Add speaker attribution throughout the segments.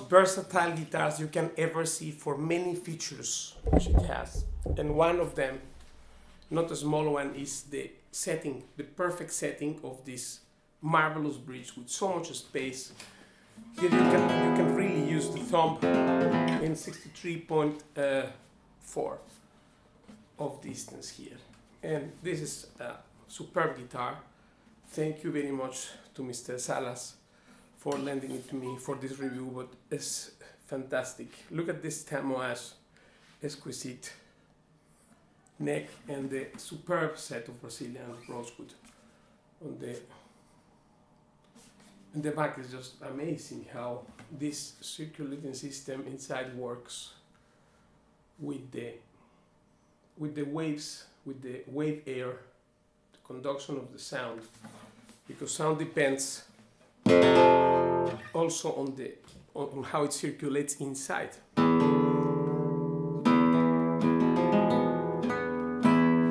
Speaker 1: Versatile guitars you can ever see for many features which it has, and one of them, not a small one, is the setting, the perfect setting of this marvelous bridge with so much space. Here you can really use the thumb in 63.4 of distance here, and this is a superb guitar. Thank you very much to Mr. Salas for lending it to me for this review, but it's fantastic. Look at this Tamoage exquisite neck and the superb set of Brazilian rosewood on the back. Is just amazing how this circulating system inside works with the waves, with the wave air, the conduction of the sound, because sound depends also on how it circulates inside.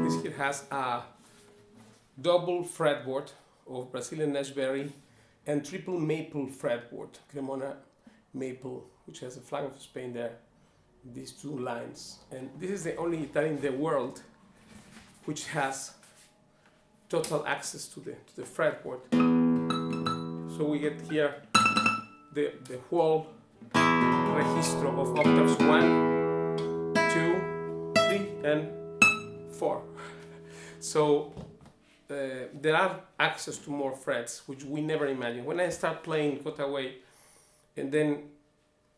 Speaker 1: This here has a double fretboard of Brazilian Ashberry and triple maple fretboard, Cremona maple, which has a flag of Spain there, these two lines. And this is the only guitar in the world which has total access to the fretboard. So we get here the whole registro of octaves 1, 2, 3, and 4. So there are access to more frets, which we never imagined. When I start playing Cutaway, and then,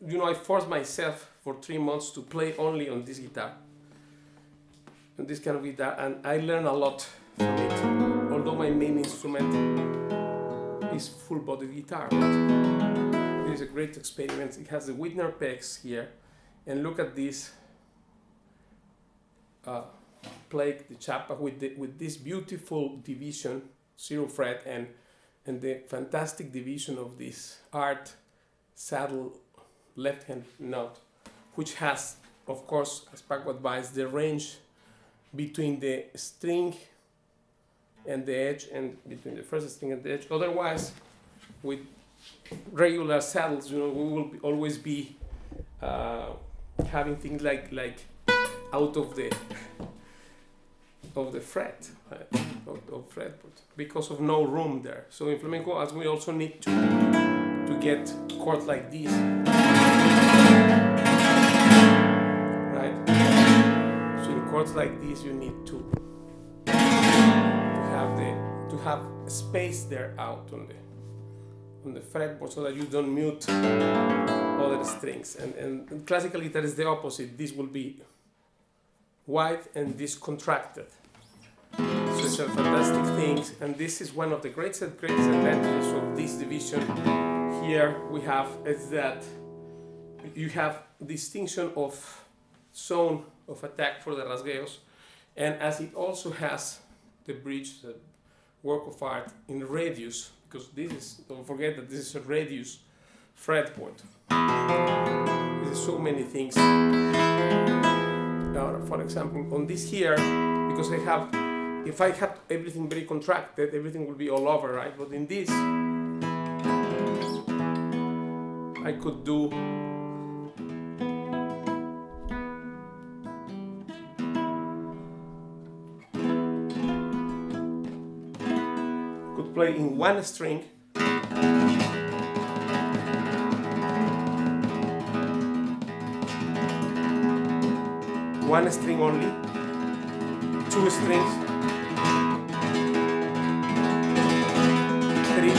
Speaker 1: I forced myself for 3 months to play only on this guitar, on this kind of guitar, and I learned a lot from it. Although my main instrument is full-bodied guitar, but it is a great experiment. It has the Wittner pegs here, and look at this plaque, the chapa, with this beautiful division, 0 fret, and the fantastic division of this art saddle left-hand note, which has, of course, as Paco advised, the range between the string and the edge, and between the first string and the edge. Otherwise, with regular saddles, we will always be having things like out of the fret, right? of fretboard, because of no room there. So in flamenco, as we also need to get chords like this, right? So in chords like this, you need to have space there out on the fretboard, so that you don't mute other strings. And classical guitar is the opposite. This will be wide and this contracted. So it's a fantastic thing, and this is one of the greatest advantages of this division. Here we have is that you have distinction of zone of attack for the rasgueos, and as it also has the bridge, the work of art in radius, because don't forget that this is a radius fretboard. There's so many things. For example, on this here, because if I have everything very contracted, everything will be all over, right? But in this, I could do play in one string, one string only, 2 strings, 3,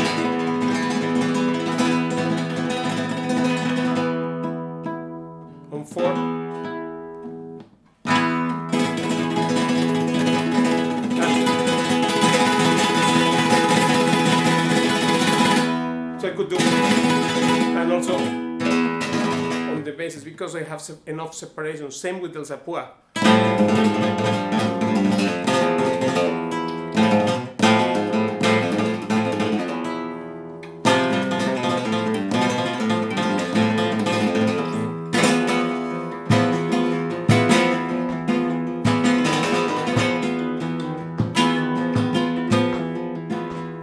Speaker 1: could do, and also on the basses, because I have enough separation, same with El Zapua.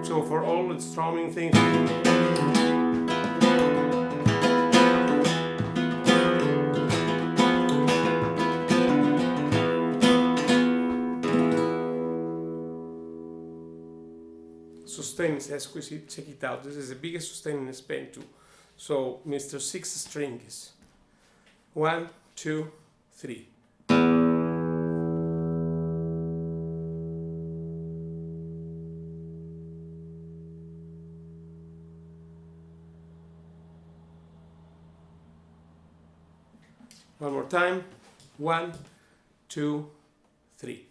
Speaker 1: So for all the strumming things, sustain is exquisite. Check it out. This is the biggest sustain in Spain too. So Mr. Six String is 1, 2, 3. One more time. 1, 2, 3.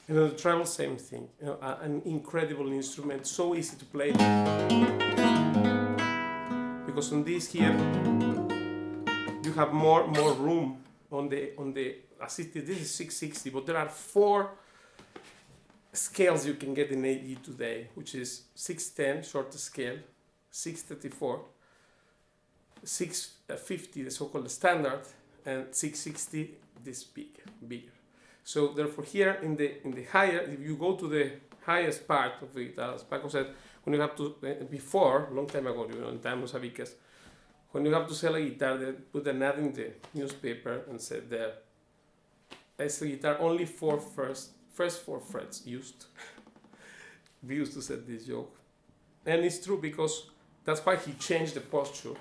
Speaker 1: And on the treble, same thing. You know, an incredible instrument, so easy to play. Because on this here, you have more room on the assisted. This is 660, but there are 4 scales you can get in AE today, which is 610, shortest scale, 634, 650, the so-called standard, and 660, this bigger. So therefore here in the higher, if you go to the highest part of the guitar, as Paco said, when you have to, before, long time ago, you know, in time of Sabicas, when you have to sell a guitar, they put an ad in the newspaper and said that as a guitar only first 4 frets used. We used to say this joke. And it's true because that's why he changed the posture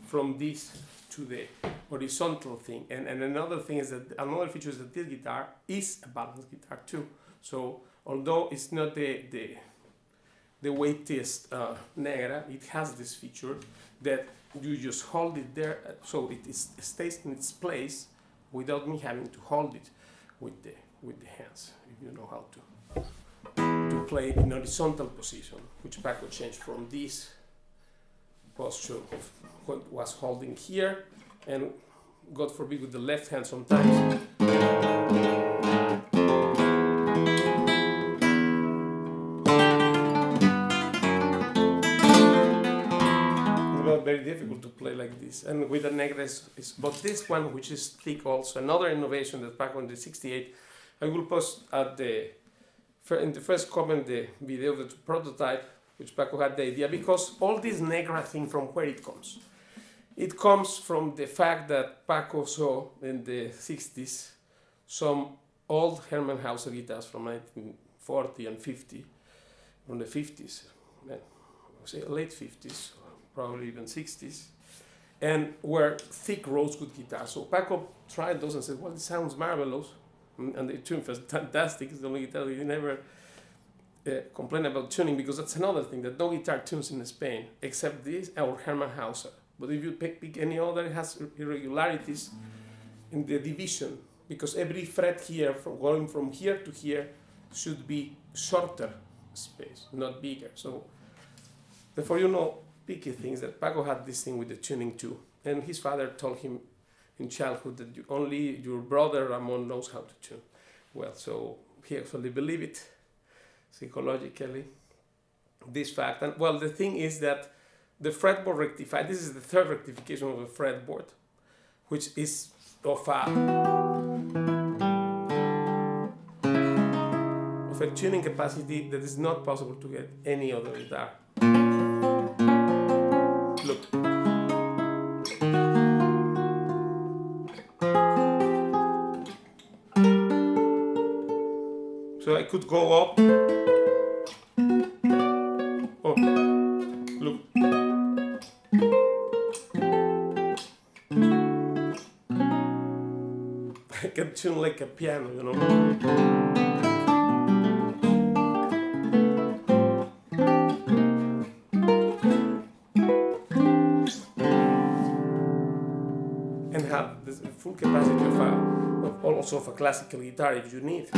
Speaker 1: from this to the horizontal thing. And another thing is that another feature is that this guitar is a balanced guitar too. So although it's not the weightiest Negra, it has this feature that you just hold it there, so it stays in its place without me having to hold it with the hands, if you know how to play in horizontal position, which Paco changed from this posture of what was holding here, and God forbid with the left hand sometimes. Very difficult to play like this, and with the Negra but this one, which is thick, also another innovation that Paco in the 68. I will post at in the first comment the video of the prototype, which Paco had the idea, because all this Negra thing, from where it comes? It comes from the fact that Paco saw in the 60s some old Hermann Hauser guitars from 1940 and 50, from the 50s, say late 50s. Probably even 60s, and were thick rosewood guitars. So Paco tried those and said, well, it sounds marvelous, and the tune was fantastic. It's the only guitar he never complained about tuning, because that's another thing, that no guitar tunes in Spain except this or Hermann Hauser. But if you pick any other, it has irregularities in the division, because every fret here, going from here to here, should be shorter space, not bigger. So therefore, you know, picky things, that Paco had this thing with the tuning too, and his father told him in childhood that only your brother Ramon knows how to tune well. So he actually believed it psychologically, this fact. And well, the thing is that the fretboard rectified. This is the third rectification of the fretboard, which is of a tuning capacity that is not possible to get any other guitar. Look. So I could go up. Oh, look. I can tune like a piano, you know. can have the full capacity of also of a classical guitar if you need.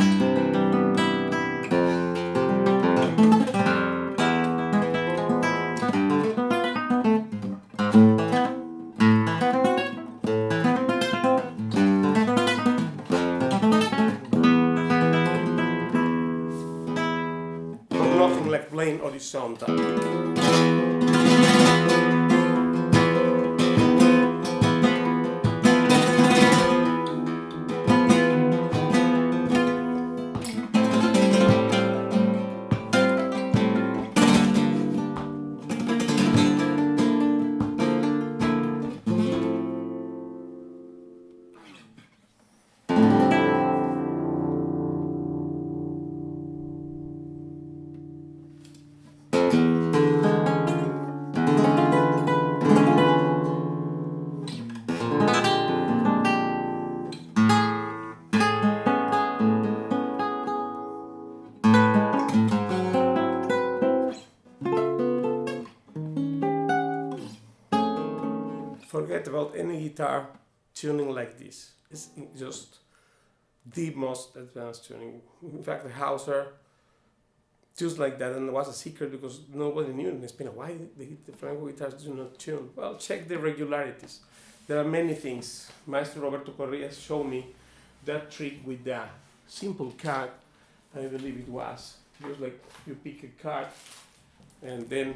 Speaker 1: Nothing like plain horizontal. Forget about any guitar tuning like this. It's just the most advanced tuning. In fact, the Hauser just like that, and it was a secret because nobody knew in Spain why the flamenco guitars do not tune. Well, check the regularities. There are many things. Maestro Roberto Correa showed me that trick with the simple card. I believe it was just like you pick a card and then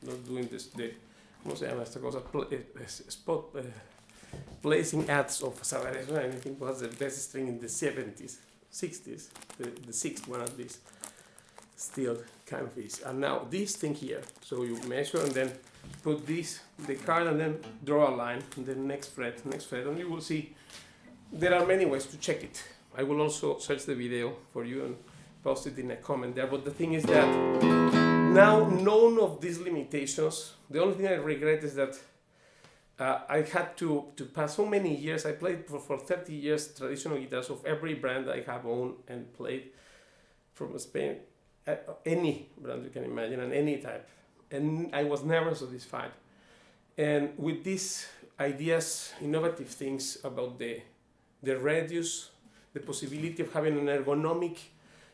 Speaker 1: not doing this. ¿Cómo se llama esta cosa? Spot placing ads of Sabares. I think was the best string in the 70s, 60s, the sixth one at least. Still kind of is. And now this thing here. So you measure and then put this, the card, and then draw a line, and then next fret, and you will see there are many ways to check it. I will also search the video for you and post it in a comment there. But the thing is that now none of these limitations. The only thing I regret is that I had to pass so many years. I played for 30 years traditional guitars of every brand I have owned and played from Spain, any brand you can imagine and any type. And I was never satisfied. And with these ideas, innovative things about the radius, the possibility of having an ergonomic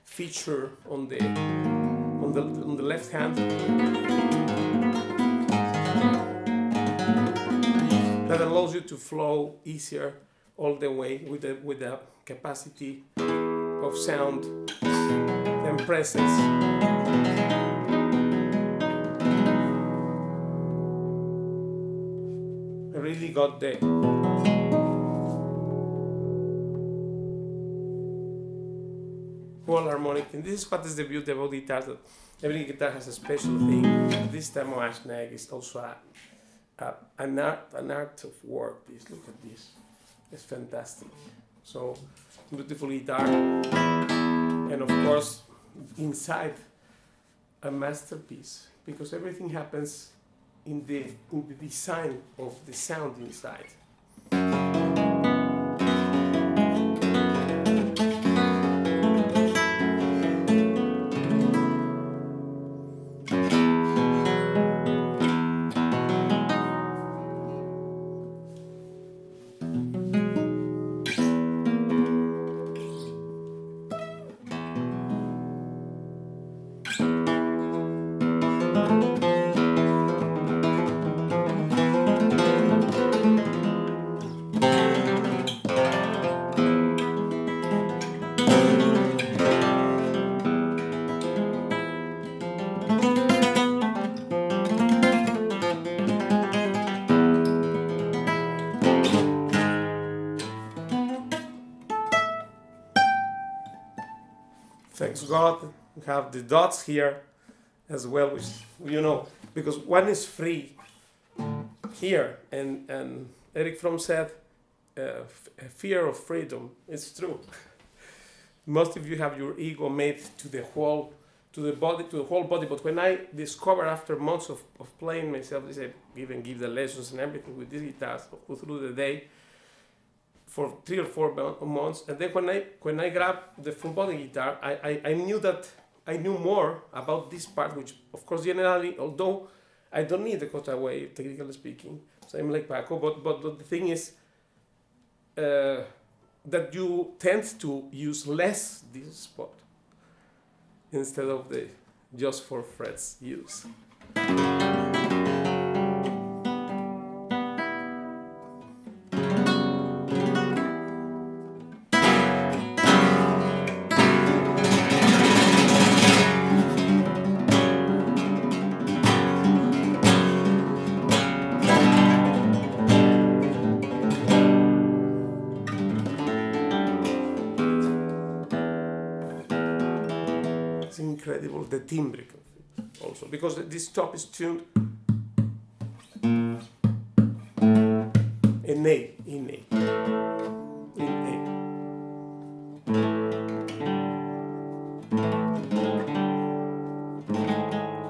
Speaker 1: feature on the left hand that allows you to flow easier all the way with the capacity of sound and presence. I really got the whole harmonic, and this is what is the beauty about guitars, that every guitar has a special thing. This Tamo neck is also an art of work. Look at this, it's fantastic. So beautiful guitar, and of course inside a masterpiece, because everything happens in the design of the sound inside. Thanks God, we have the dots here as well, which, you know, because one is free here, and Eric Fromm said, fear of freedom. It's true. Most of you have your ego made to the whole body. But when I discovered after months of playing myself, I even give the lessons and everything with these guitars through the day for 3 or 4 months, and then when I grabbed the full body guitar, I knew that I knew more about this part, which of course generally, although I don't need the cutaway technically speaking, so I'm like Paco, but the thing is, that you tend to use less this spot instead of the just for frets use. Incredible, the timbre of it also, because this top is tuned in A, in A, in A.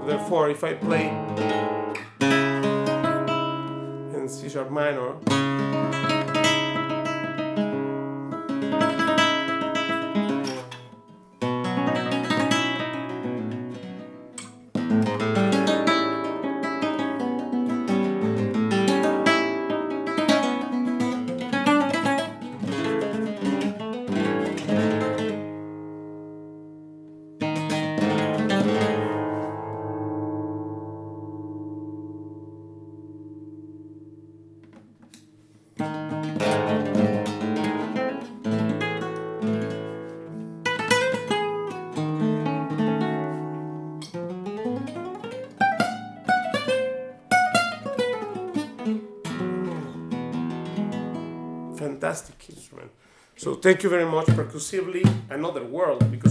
Speaker 1: Therefore, if I play in C sharp minor, fantastic instrument. So thank you very much. Percussively, another world, because